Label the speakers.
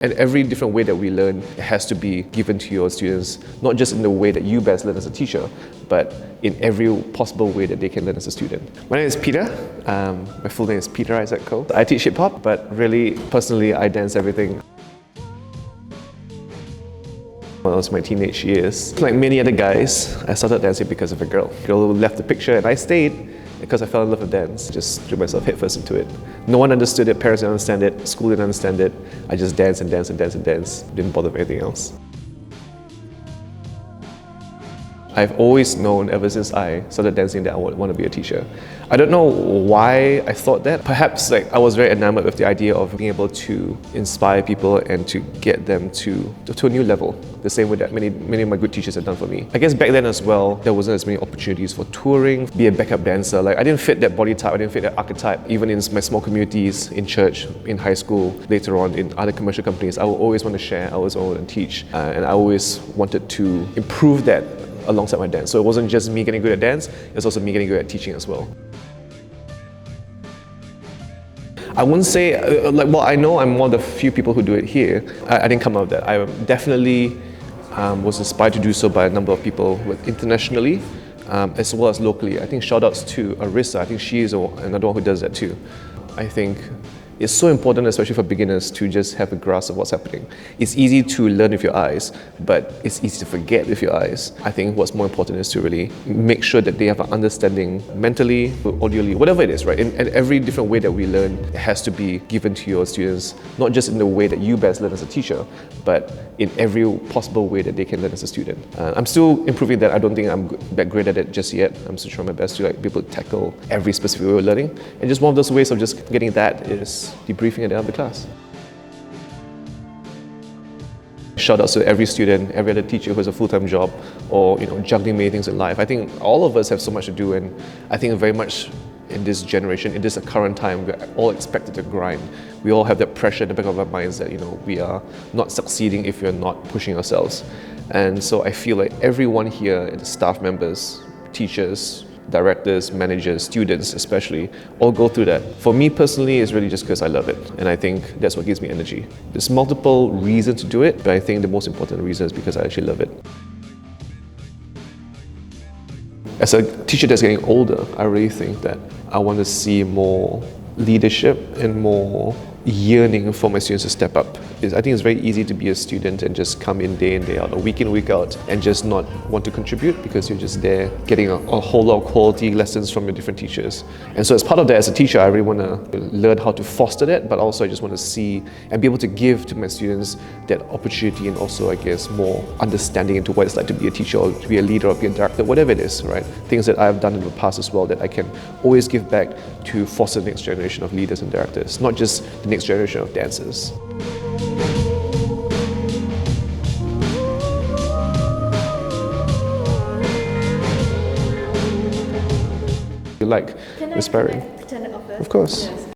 Speaker 1: And every different way that we learn has to be given to your students, not just in the way that you best learn as a teacher, but in every possible way that they can learn as a student. My name is Peter. My full name is Peter Isaac Cole. I teach hip-hop, but really, personally, I dance everything. When I was my teenage years, like many other guys, I started dancing because of a girl. A girl left the picture and I stayed because I fell in love with dance. Just threw myself headfirst into it. No one understood it, parents didn't understand it, school didn't understand it. I just danced and danced and danced and danced. Didn't bother with anything else. I've always known ever since I started dancing that I would want to be a teacher. I don't know why I thought that. Perhaps I was very enamored with the idea of being able to inspire people and to get them to a new level, the same way that many of my good teachers have done for me. I guess back then as well, there wasn't as many opportunities for touring, be a backup dancer. I didn't fit that body type, I didn't fit that archetype. Even in my small communities, in church, in high school, later on in other commercial companies, I would always want to share, I always wanted to teach, and I always wanted to improve that alongside my dance. So it wasn't just me getting good at dance, it was also me getting good at teaching as well. I wouldn't say, I know I'm one of the few people who do it here. I didn't come out of that. I definitely was inspired to do so by a number of people internationally, as well as locally. I think shout outs to Arissa, I think she is another one who does that too. I think it's so important, especially for beginners, to just have a grasp of what's happening. It's easy to learn with your eyes, but it's easy to forget with your eyes. I think what's more important is to really make sure that they have an understanding mentally, audially, whatever it is, right? And every different way that we learn has to be given to your students, not just in the way that you best learn as a teacher, but in every possible way that they can learn as a student. I'm still improving that. I don't think I'm that great at it just yet. I'm still trying my best to be able to tackle every specific way of learning. And just one of those ways of just getting that is debriefing at the end of the class. Shout out to every student, every other teacher who has a full-time job or juggling many things in life. I think all of us have so much to do, and I think very much in this generation, in this current time, we're all expected to grind. We all have that pressure in the back of our minds that we are not succeeding if we're not pushing ourselves. And so I feel like everyone here, staff members, teachers, directors, managers, students especially, all go through that. For me personally, it's really just because I love it, and I think that's what gives me energy. There's multiple reasons to do it, but I think the most important reason is because I actually love it. As a teacher that's getting older, I really think that I want to see more leadership and more yearning for my students to step up. I think it's very easy to be a student and just come in day out, or week in, week out, and just not want to contribute because you're just there getting a whole lot of quality lessons from your different teachers. And so as part of that, as a teacher, I really want to learn how to foster that, but also I just want to see and be able to give to my students that opportunity and also, I guess, more understanding into what it's like to be a teacher or to be a leader or be a director, whatever it is, right? Things that I've done in the past as well that I can always give back to foster the next generation of leaders and directors, not just the next generation of dancers. You like inspiring?
Speaker 2: Can I turn it off?
Speaker 1: Of course.
Speaker 2: Yes.